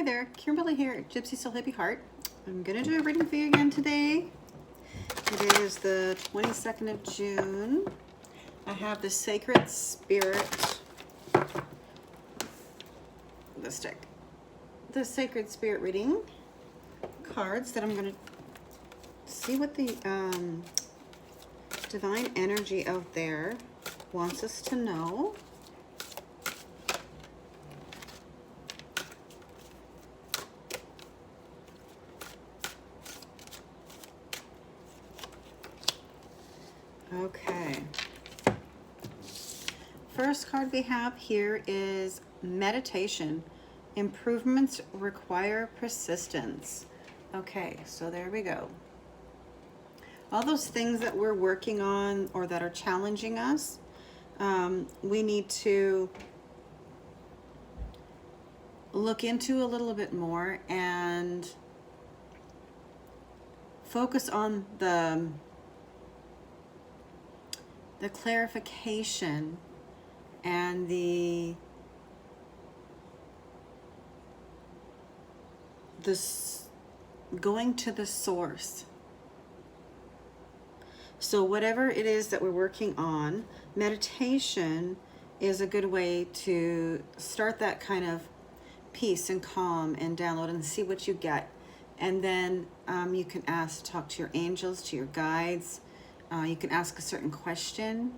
Hi there, Kimberly here at Gypsy Soul Hippie Heart. I'm going to do a reading for you again today. Today is the 22nd of June. I have the Sacred Spirit, the Sacred Spirit reading cards that I'm going to see what the divine energy out there wants us to know. Okay. First card we have here is meditation. Improvements require persistence. Okay, so there we go. All those things that we're working on or that are challenging us, we need to look into a little bit more and focus on the clarification and going to the source. So whatever it is that we're working on, meditation is a good way to start that kind of peace and calm and download and see what you get. And then you can talk to your angels, to your guides. You can ask a certain question,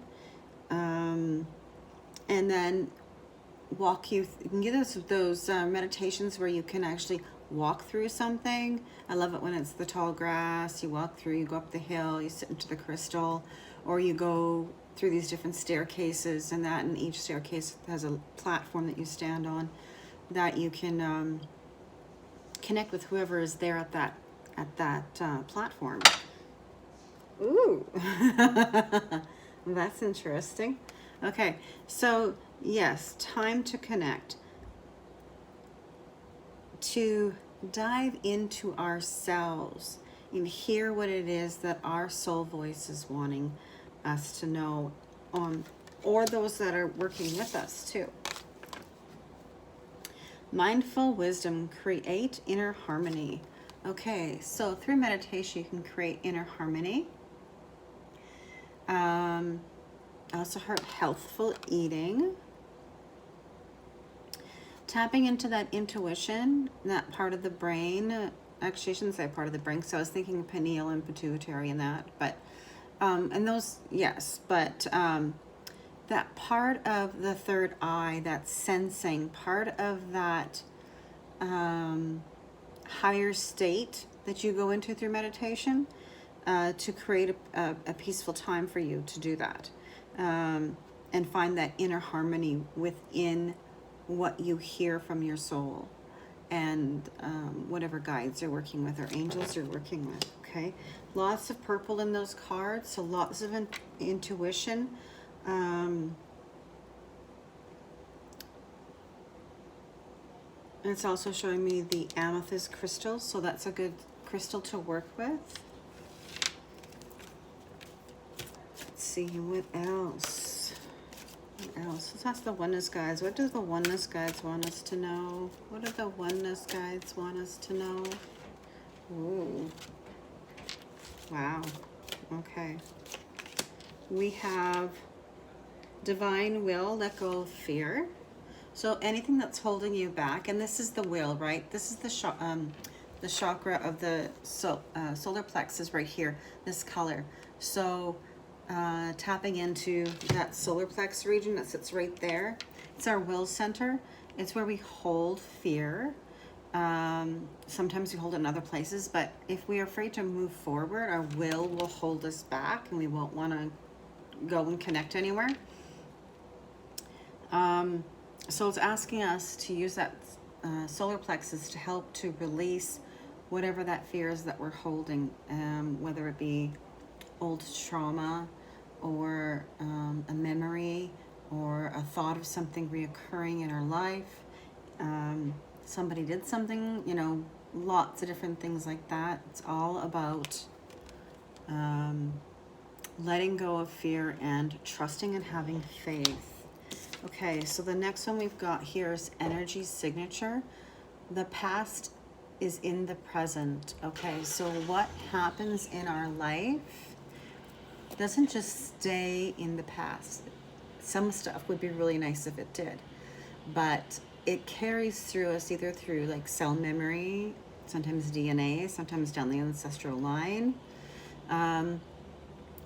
and then you can get those meditations where you can actually walk through something. I love it when it's the tall grass, you walk through, you go up the hill, you sit into the crystal, or you go through these different staircases, and each staircase has a platform that you stand on, that you can connect with whoever is there at that platform. Ooh, that's interesting. Okay, so yes, time to connect, to dive into ourselves and hear what it is that our soul voice is wanting us to know, or those that are working with us too. Mindful wisdom, create inner harmony. Okay, so through meditation you can create inner harmony. I also heard healthful eating. Tapping into that intuition, that part of the brain. Actually, I shouldn't say part of the brain, so I was thinking pineal and pituitary and that. But, and those, yes, but that part of the third eye, that sensing, part of that higher state that you go into through meditation, to create a peaceful time for you to do that, and find that inner harmony within what you hear from your soul and whatever guides you're working with or angels you're working with. Okay, lots of purple in those cards, so lots of intuition. It's also showing me the amethyst crystal, so that's a good crystal to work with. Let's see, what else? What else? Let's ask the oneness guides. What do the oneness guides want us to know? What do the oneness guides want us to know? Ooh. Wow. Okay. We have divine will, let go of fear. So anything that's holding you back, and this is the will, right? This is the chakra of the solar plexus right here, this color. So tapping into that solar plexus region that sits right there. It's our will center. It's where we hold fear. Sometimes we hold it in other places, but if we are afraid to move forward, our will hold us back and we won't want to go and connect anywhere. So it's asking us to use that solar plexus to help to release whatever that fear is that we're holding, whether it be old trauma or a memory or a thought of something reoccurring in our life. Somebody did something, lots of different things like that. It's all about letting go of fear and trusting and having faith. Okay, so the next one we've got here is energy signature. the past is in the present, okay? So what happens in our life doesn't just stay in the past. Some stuff would be really nice if it did, but it carries through us either through like cell memory, sometimes DNA, sometimes down the ancestral line.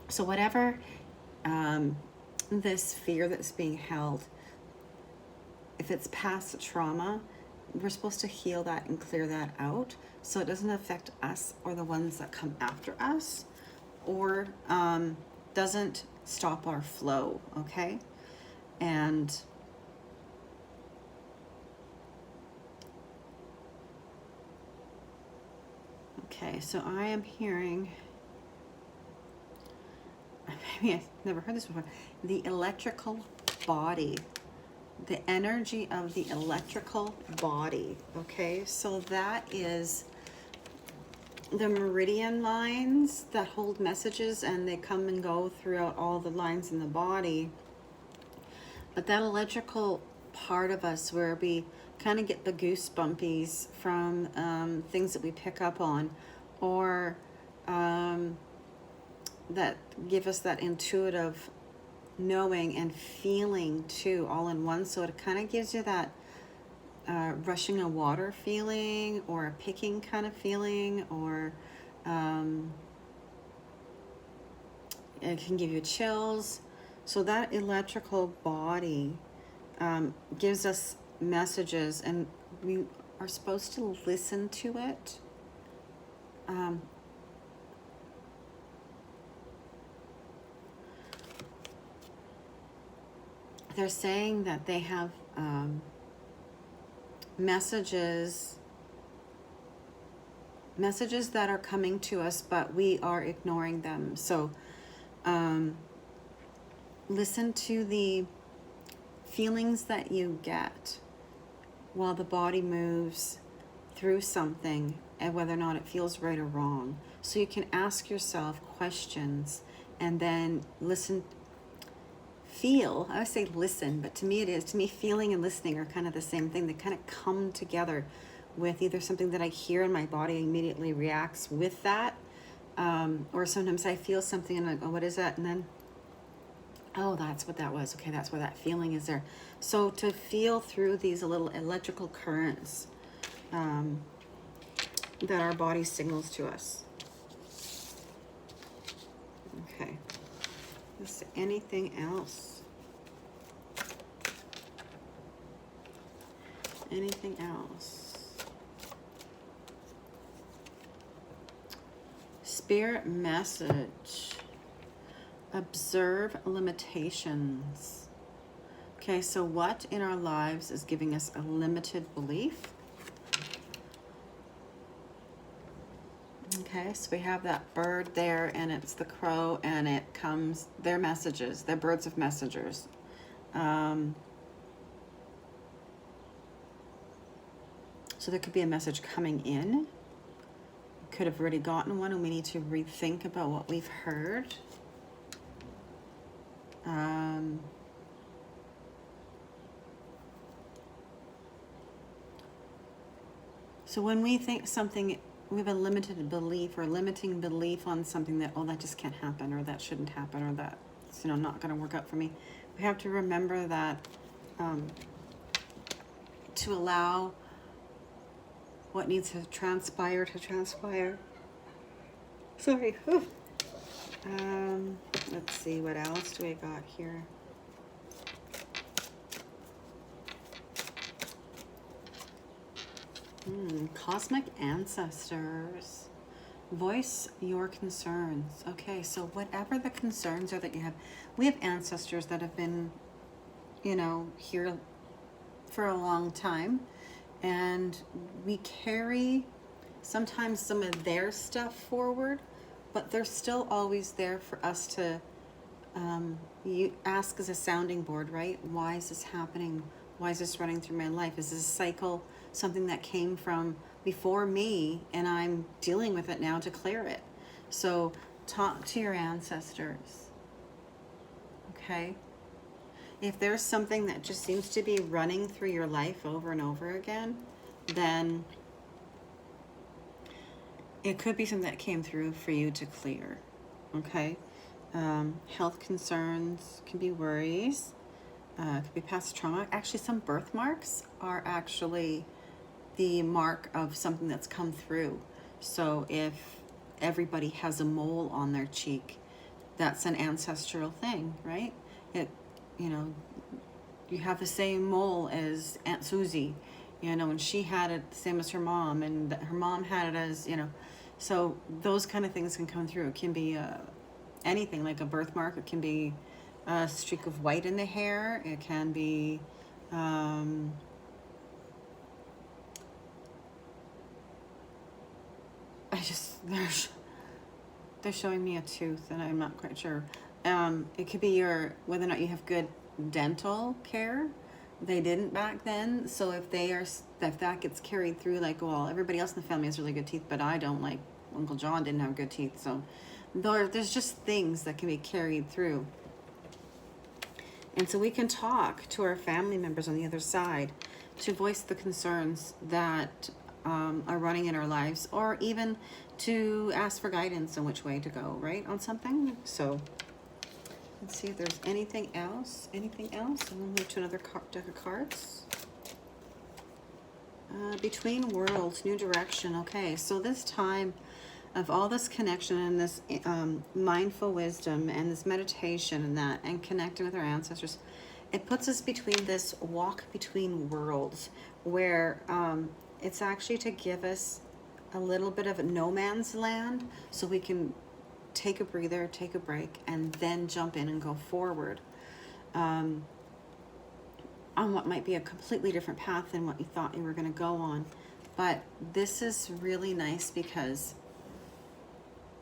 So whatever this fear that's being held, if it's past trauma, we're supposed to heal that and clear that out so it doesn't affect us or the ones that come after us, or doesn't stop our flow, okay? And okay, so I am hearing, maybe I've never heard this before, the electrical body, the energy of the electrical body, okay? So that is the meridian lines that hold messages, and they come and go throughout all the lines in the body. But that electrical part of us where we kind of get the goosebumpies from things that we pick up on, or that give us that intuitive knowing and feeling too, all in one. So it kind of gives you that rushing of water feeling, or a picking kind of feeling, or it can give you chills. So that electrical body gives us messages, and we are supposed to listen to it. They're saying that they have messages that are coming to us, but we are ignoring them. So listen to the feelings that you get while the body moves through something, and whether or not it feels right or wrong. So you can ask yourself questions and then listen. Feel, I would say listen, but to me feeling and listening are kind of the same thing. They kind of come together with either something that I hear in my body immediately reacts with that, or sometimes I feel something and I go, what is that? And then, oh, that's what that was. Okay, that's where that feeling is there. So to feel through these little electrical currents that our body signals to us. Okay. Is there anything else? Anything else? Spirit message. Observe limitations. Okay, so what in our lives is giving us a limited belief? Okay, so we have that bird there, and it's the crow, and it comes, they're messages, they're birds of messengers. So there could be a message coming in. We could have already gotten one, and we need to rethink about what we've heard. So when we think something, we have a limited belief or limiting belief on something that, oh, that just can't happen, or that shouldn't happen, or that's, not going to work out for me. We have to remember that to allow what needs to transpire to transpire. Sorry. Let's see, what else do we got here? Cosmic ancestors. Voice your concerns. Okay, so whatever the concerns are that you have, we have ancestors that have been, here for a long time, and we carry sometimes some of their stuff forward, but they're still always there for us to you ask as a sounding board, right? Why is this happening? Why is this running through my life? Is this a cycle, something that came from before me, and I'm dealing with it now to clear it? So talk to your ancestors, okay? If there's something that just seems to be running through your life over and over again, then it could be something that came through for you to clear. Okay. Health concerns can be worries. Could be past trauma. Actually, some birthmarks are actually the mark of something that's come through. So if everybody has a mole on their cheek, that's an ancestral thing, right? It, you know, you have the same mole as Aunt Susie, and she had it the same as her mom, and her mom had it as, so those kind of things can come through. It can be anything like a birthmark. It can be a streak of white in the hair. It can be they're showing me a tooth, and I'm not quite sure. It could be whether or not you have good dental care. They didn't back then, so if that gets carried through, like, well, everybody else in the family has really good teeth, but I don't, like Uncle John didn't have good teeth, so there's just things that can be carried through. And so we can talk to our family members on the other side to voice the concerns that are running in our lives, or even to ask for guidance on which way to go, right, on something. So let's see if there's anything else. And we'll move to another deck of cards. Between worlds, new direction. Okay, so this time of all this connection and this mindful wisdom and this meditation and connecting with our ancestors, it puts us between this walk between worlds, where it's actually to give us a little bit of a no man's land, so we can take a breather, take a break, and then jump in and go forward on what might be a completely different path than what you thought you were going to go on. But this is really nice because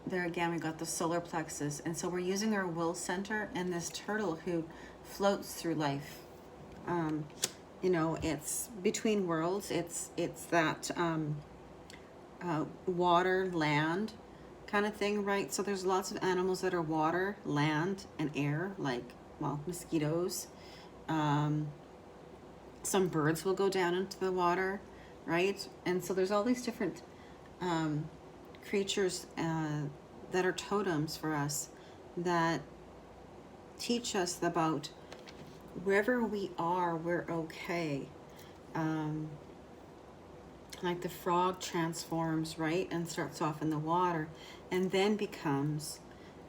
there again, we got the solar plexus, and so we're using our will center and this turtle who floats through life. It's between worlds. It's that water, land kind of thing, right? So there's lots of animals that are water, land, and air, like, well, mosquitoes. Some birds will go down into the water, right? And so there's all these different creatures that are totems for us, that teach us about wherever we are, we're okay. Like the frog transforms, right, and starts off in the water and then becomes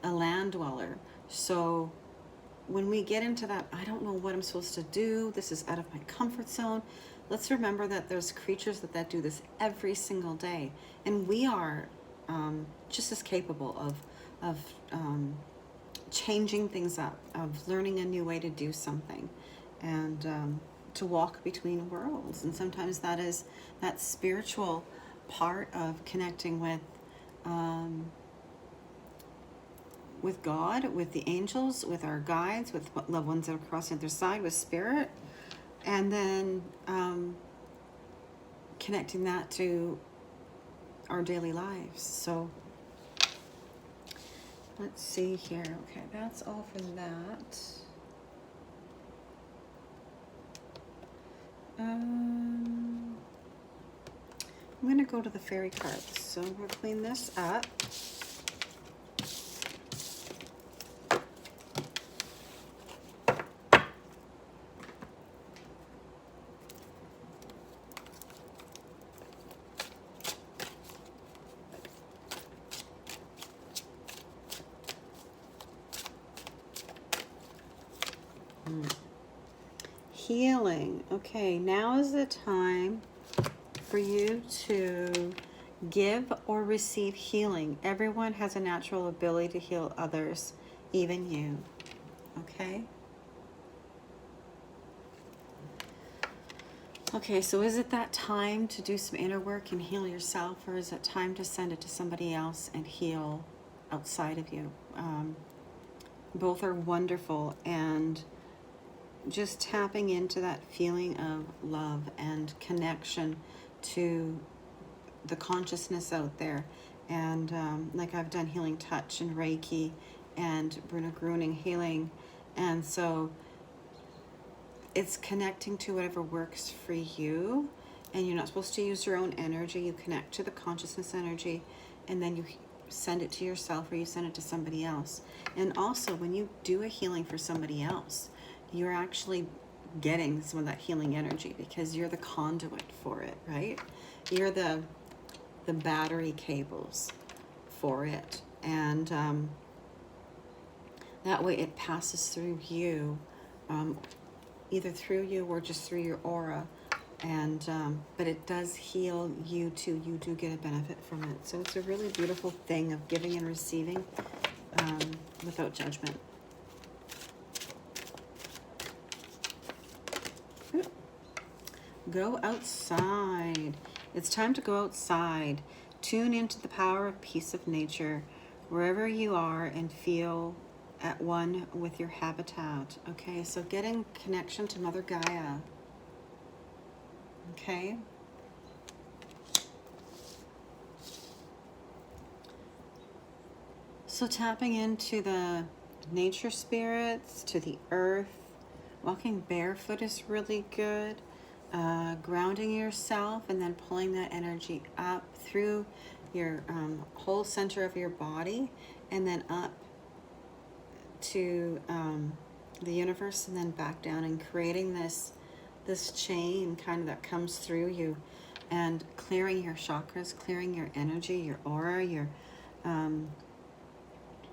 a land dweller. So when we get into that, I don't know what I'm supposed to do, this is out of my comfort zone, let's remember that there's creatures that do this every single day, and we are just as capable of changing things up, of learning a new way to do something, and to walk between worlds. And sometimes that is that spiritual part of connecting with God, with the angels, with our guides, with loved ones that are crossing the other side, with spirit, and then connecting that to our daily lives. So let's see here. Okay, that's all for that. I'm going to go to the fairy cards. So we'll clean this up. Healing. Okay, now is the time for you to give or receive healing. Everyone has a natural ability to heal others, even you. Okay? Okay, so is it that time to do some inner work and heal yourself, or is it time to send it to somebody else and heal outside of you? Both are wonderful, and just tapping into that feeling of love and connection to the consciousness out there. And like I've done healing touch and Reiki and Bruna Gruning healing. And so it's connecting to whatever works for you. And you're not supposed to use your own energy. You connect to the consciousness energy, and then you send it to yourself or you send it to somebody else. And also, when you do a healing for somebody else, you're actually getting some of that healing energy because you're the conduit for it, right? You're the battery cables for it. And that way it passes through you, either through you or just through your aura. And but it does heal you too. You do get a benefit from it. So it's a really beautiful thing of giving and receiving without judgment. Go outside. It's time to go outside. Tune into the power of peace of nature wherever you are and feel at one with your habitat. Okay, so getting connection to Mother Gaia. Okay. So tapping into the nature spirits, to the earth. Walking barefoot is really good. Grounding yourself and then pulling that energy up through your whole center of your body and then up to the universe and then back down, and creating this chain kind of that comes through you, and clearing your chakras, clearing your energy, your aura, your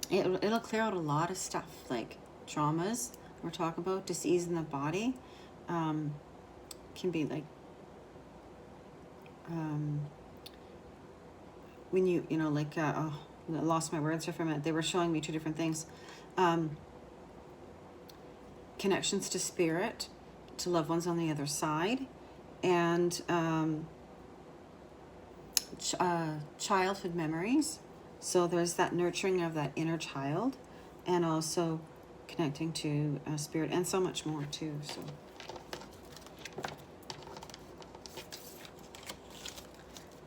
it'll clear out a lot of stuff like traumas we're talking about, disease in the body. Can be like when you know, like oh, I lost my words here for a minute. They were showing me two different things. Connections to spirit, to loved ones on the other side, and childhood memories. So there's that nurturing of that inner child, and also connecting to spirit, and so much more too. So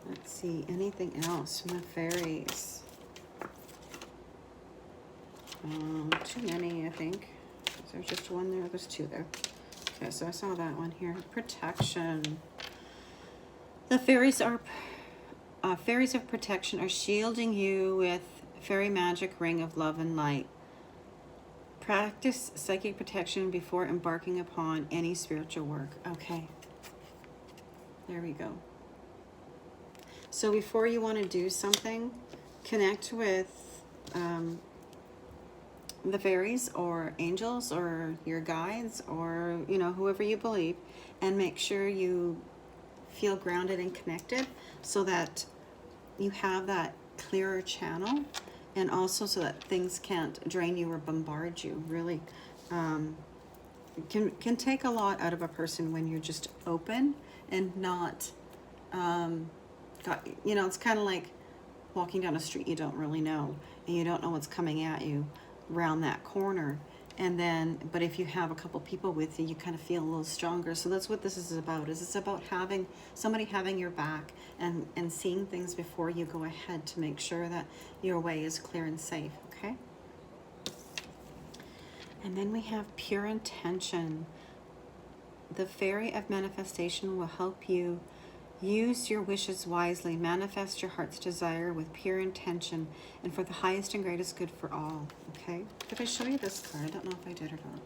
let's see, anything else from the fairies? Too many, I think. Is there just one there? There's two there. Okay, so I saw that one here. Protection. The fairies are fairies of protection are shielding you with fairy magic ring of love and light. Practice psychic protection before embarking upon any spiritual work. Okay. There we go. So before you want to do something, connect with the fairies or angels or your guides or, you know, whoever you believe, and make sure you feel grounded and connected so that you have that clearer channel, and also so that things can't drain you or bombard you. Really can take a lot out of a person when you're just open and not you know, it's kind of like walking down a street you don't really know, and you don't know what's coming at you around that corner. And then, but if you have a couple people with you, you kind of feel a little stronger. So that's what this is about. It's about having somebody having your back and seeing things before you go ahead to make sure that your way is clear and safe. Okay. And then we have pure intention. The fairy of manifestation will help you use your wishes wisely, manifest your heart's desire with pure intention and for the highest and greatest good for all. Okay, did I show you this card? I don't know if I did or not.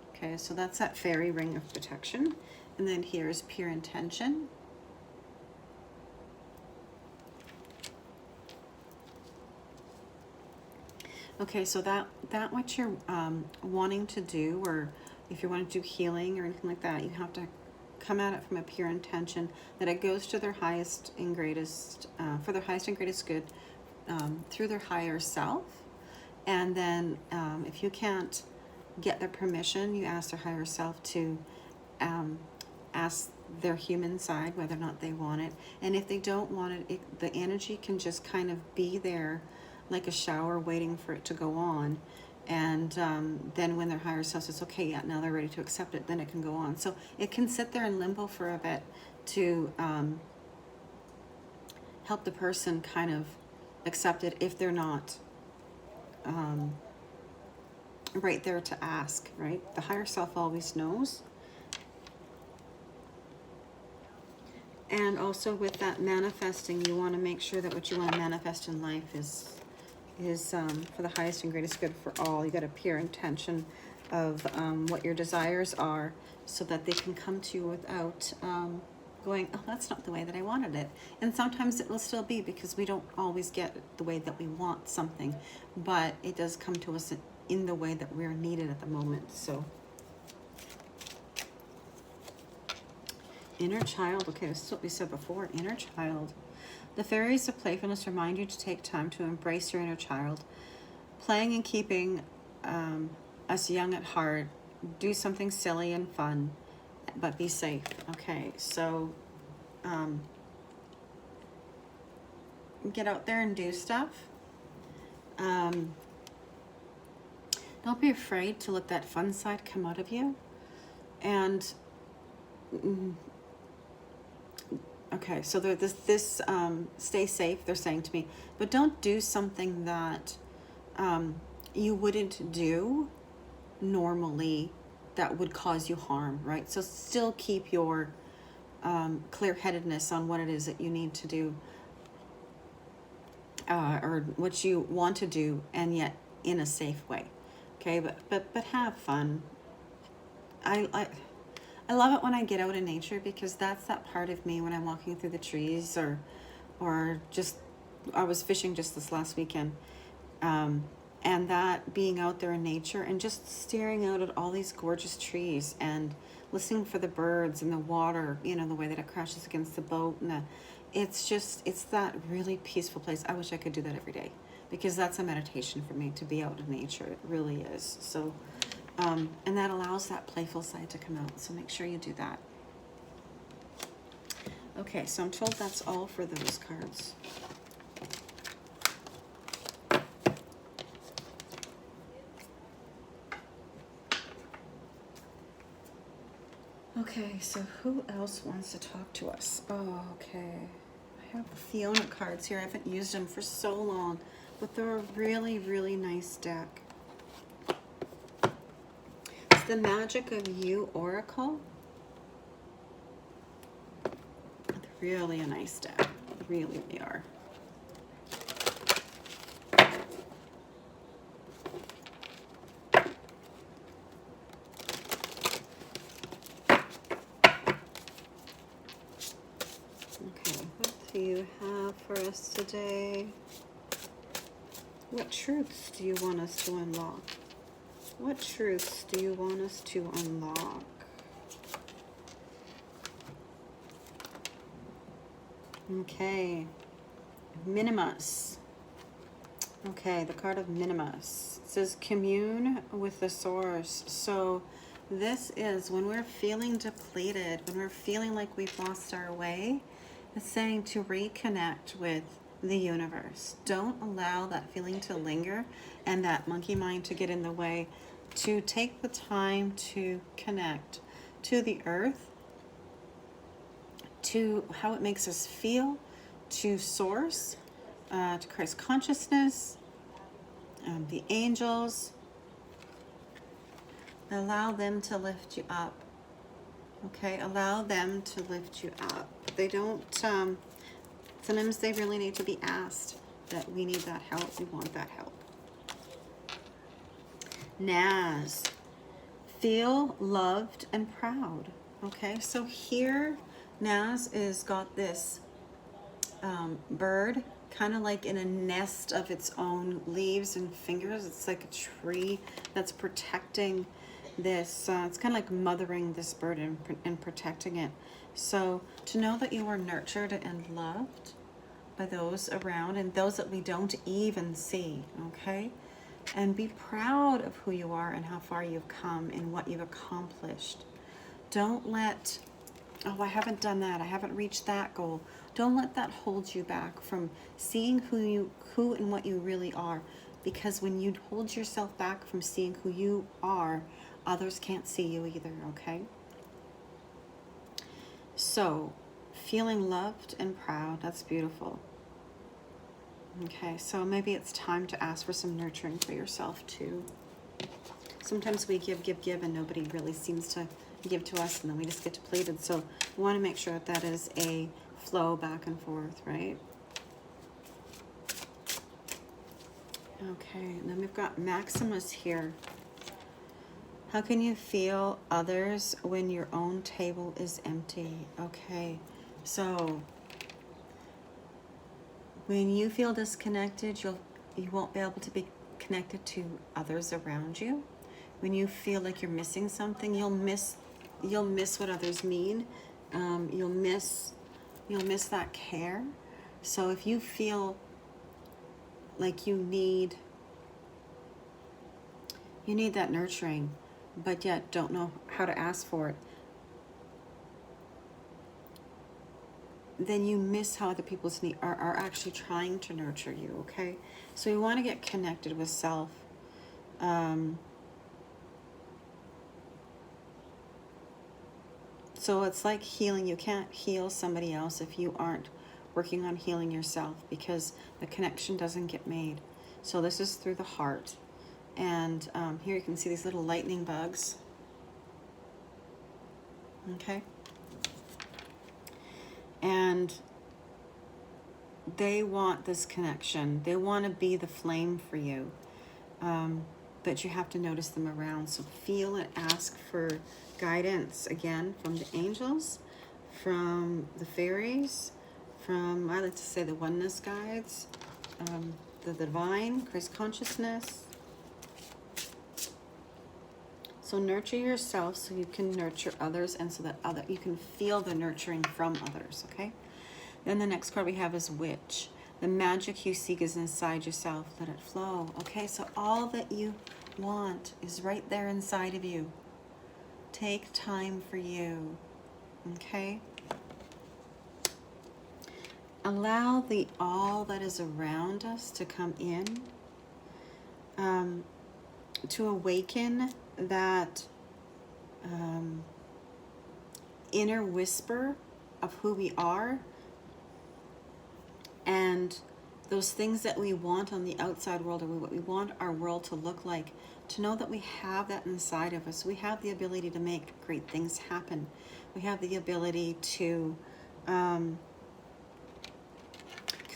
Okay, so that's that fairy ring of protection. And then here's pure intention. Okay, so that what you're wanting to do, or if you want to do healing or anything like that, you have to come at it from a pure intention that it goes to their highest and greatest, for their highest and greatest good, through their higher self. And then if you can't get their permission, you ask their higher self to ask their human side whether or not they want it. And if they don't want it, the energy can just kind of be there like a shower waiting for it to go on. And then when their higher self says, okay, yeah, now they're ready to accept it, then it can go on. So it can sit there in limbo for a bit to help the person kind of accept it if they're not right there to ask, right? The higher self always knows. And also with that manifesting, you want to make sure that what you want to manifest in life is for the highest and greatest good for all. You got a pure intention of what your desires are, so that they can come to you without going, oh, that's not the way that I wanted it. And sometimes it will still be, because we don't always get the way that we want something, but it does come to us in the way that we're needed at the moment. So inner child. Okay, this is what we said before. Inner child. The fairies of playfulness remind you to take time to embrace your inner child. Playing and keeping us young at heart. Do something silly and fun, but be safe. Okay, so get out there and do stuff. Don't be afraid to let that fun side come out of you. And okay, so this stay safe, they're saying to me, but don't do something that you wouldn't do normally that would cause you harm, right? So still keep your clear-headedness on what it is that you need to do, or what you want to do, and yet in a safe way. Okay, but have fun. I love it when I get out in nature, because that's that part of me when I'm walking through the trees, or just, I was fishing just this last weekend, and that being out there in nature and just staring out at all these gorgeous trees and listening for the birds and the water, you know, the way that it crashes against the boat, and it's that really peaceful place. I wish I could do that every day, because that's a meditation for me, to be out in nature. It really is. So and that allows that playful side to come out. So make sure you do that. Okay, so I'm told that's all for those cards. Okay, so who else wants to talk to us? Oh, okay. I have the Fiona cards here. I haven't used them for so long, but they're a really, really nice deck. It's the Magic of You Oracle. They're really a nice deck. Really, they are. Do you have for us today? What truths do you want us to unlock? What truths do you want us to unlock? Okay, Minimus. Okay, the card of Minimus. It says commune with the source. So this is when we're feeling depleted, when we're feeling like we've lost our way. It's saying to reconnect with the universe. Don't allow that feeling to linger and that monkey mind to get in the way. To take the time to connect to the earth, to how it makes us feel, to source, to Christ consciousness, the angels. Allow them to lift you up. Okay, allow them to lift you up. They don't, sometimes they really need to be asked that we need that help, we want that help. Naz, feel loved and proud. Okay, so here Naz is got this bird kind of like in a nest of its own leaves and fingers. It's like a tree that's protecting this, it's kind of like mothering this bird and protecting it. So to know that you are nurtured and loved by those around and those that we don't even see, okay? And be proud of who you are and how far you've come and what you've accomplished. Don't let, oh, I haven't done that, I haven't reached that goal. Don't let that hold you back from seeing who and what you really are. Because when you hold yourself back from seeing who you are, others can't see you either, okay? So, feeling loved and proud, that's beautiful. Okay, so maybe it's time to ask for some nurturing for yourself too. Sometimes we give, and nobody really seems to give to us, and then we just get depleted. So we want to make sure that that is a flow back and forth, right? Okay, and then we've got Maximus here. How can you feel others when your own table is empty? Okay, so when you feel disconnected, you won't be able to be connected to others around you. When you feel like you're missing something, you'll miss what others mean. You'll miss that care. So if you feel like you need that nurturing, but yet don't know how to ask for it, then you miss how other people's need are actually trying to nurture you, okay? So we want to get connected with self. So it's like healing. You can't heal somebody else if you aren't working on healing yourself, because the connection doesn't get made. So this is through the heart. And here you can see these little lightning bugs. Okay. And they want this connection. They want to be the flame for you. But you have to notice them around. So feel and ask for guidance, again, from the angels, from the fairies, from, I like to say, the oneness guides, the divine, Christ consciousness. So nurture yourself so you can nurture others, and so that you can feel the nurturing from others, okay? Then the next card we have is Witch. The magic you seek is inside yourself. Let it flow. Okay, so all that you want is right there inside of you. Take time for you, okay? Allow the all that is around us to come in, to awaken that inner whisper of who we are, and those things that we want on the outside world, or what we want our world to look like, to know that we have that inside of us. We have the ability to make great things happen. We have the ability to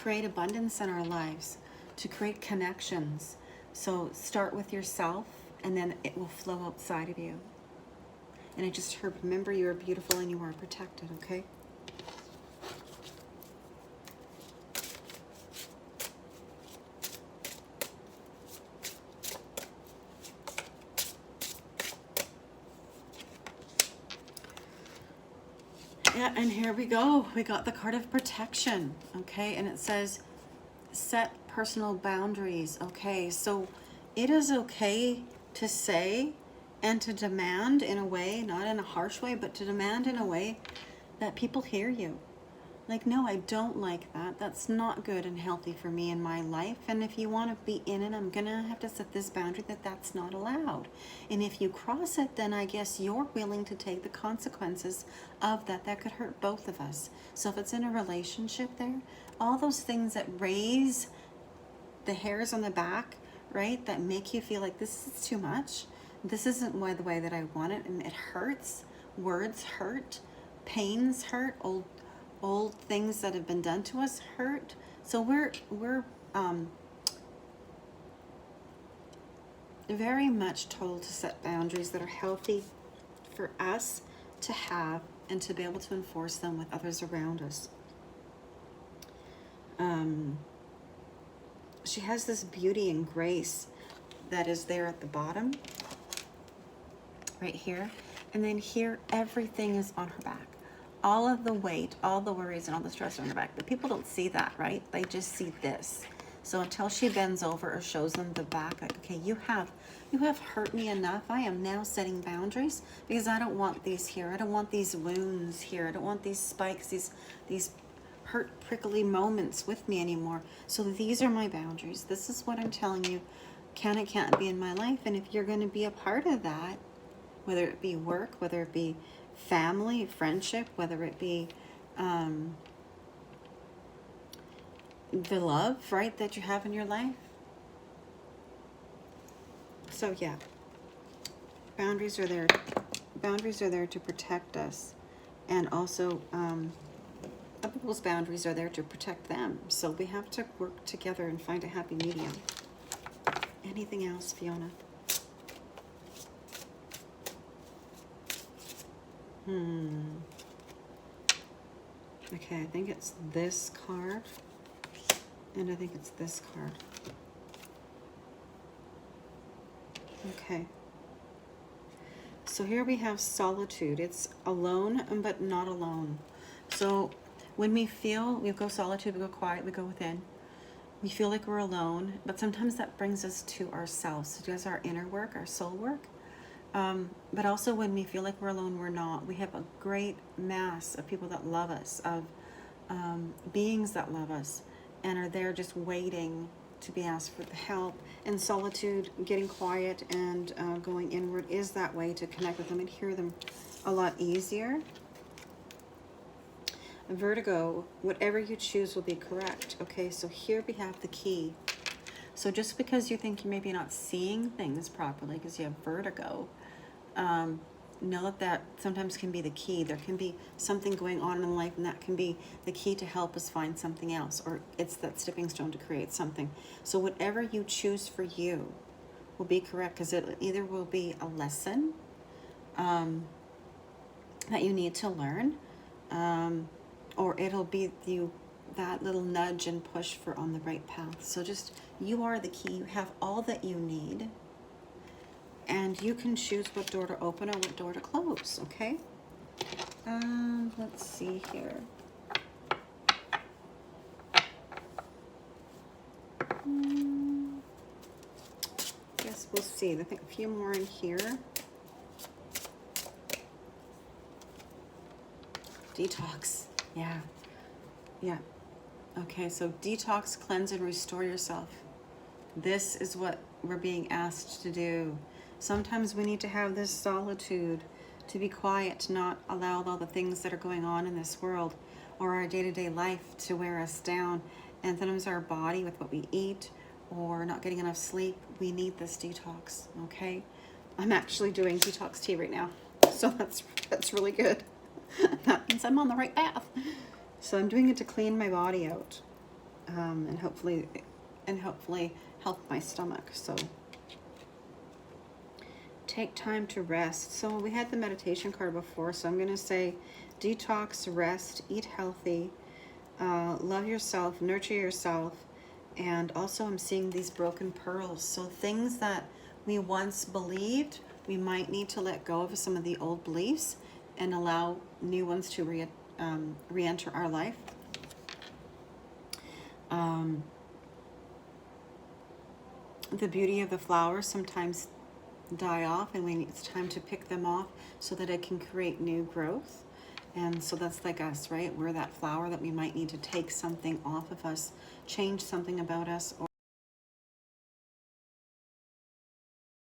create abundance in our lives, to create connections. So start with yourself, and then it will flow outside of you. And I just heard, remember, you are beautiful and you are protected, okay? Yeah, and here we go. We got the card of protection, okay? And it says, set personal boundaries, okay? So it is okay to say and to demand in a way, not in a harsh way, but to demand in a way that people hear you. Like, no, I don't like that. That's not good and healthy for me in my life. And if you want to be in it, I'm going to have to set this boundary that that's not allowed. And if you cross it, then I guess you're willing to take the consequences of that. That could hurt both of us. So if it's in a relationship there, all those things that raise the hairs on the back, right, that make you feel like this is too much. This isn't the way that I want it, and it hurts. Words hurt. Pains hurt. Old things that have been done to us hurt. So we're very much told to set boundaries that are healthy for us to have, and to be able to enforce them with others around us. She has this beauty and grace that is there at the bottom, right here. And then here, everything is on her back. All of the weight, all the worries, and all the stress are on her back. But people don't see that, right? They just see this. So until she bends over or shows them the back, like, okay, you have hurt me enough. I am now setting boundaries, because I don't want these here. I don't want these wounds here. I don't want these spikes, these hurt, prickly moments with me anymore. So these are my boundaries. This is what I'm telling you can and can't be in my life. And if you're going to be a part of that, whether it be work, whether it be family, friendship, whether it be the love, right, that you have in your life. So yeah, boundaries are there boundaries are there to protect us. And also, other people's boundaries are there to protect them. So we have to work together and find a happy medium. Anything else, Fiona? Okay, I think it's this card. And I think it's this card. Okay. So here we have solitude. It's alone, but not alone. So when we go solitude, we go quiet, we go within. We feel like we're alone, but sometimes that brings us to ourselves. It does our inner work, our soul work. But also when we feel like we're alone, we're not. We have a great mass of people that love us, of beings that love us, and are there just waiting to be asked for the help. And solitude, getting quiet and going inward is that way to connect with them and hear them a lot easier. Vertigo, whatever you choose will be correct. Okay, so here we have the key. So just because you think you're maybe not seeing things properly because you have vertigo, know that sometimes can be the key. There can be something going on in life, and that can be the key to help us find something else, or it's that stepping stone to create something. So whatever you choose for you will be correct, because it either will be a lesson that you need to learn, or it'll be that little nudge and push for on the right path. So just, you are the key. You have all that you need. And you can choose what door to open or what door to close, okay? Let's see here. Guess we'll see. I think a few more in here. Detox. Yeah. Okay, so detox, cleanse, and restore yourself. This is what we're being asked to do. Sometimes we need to have this solitude, to be quiet, to not allow all the things that are going on in this world or our day-to-day life to wear us down. And sometimes our body, with what we eat or not getting enough sleep, we need this detox, okay? I'm actually doing detox tea right now, so that's really good. That means I'm on the right path. So I'm doing it to clean my body out, and hopefully help my stomach. So take time to rest. So we had the meditation card before, so I'm going to say detox, rest, eat healthy, love yourself, nurture yourself. And also I'm seeing these broken pearls. So things that we once believed, we might need to let go of some of the old beliefs and allow new ones to re-enter our life. The beauty of the flowers sometimes die off, and it's time to pick them off so that it can create new growth. And so that's like us, right? We're that flower that we might need to take something off of us, change something about us,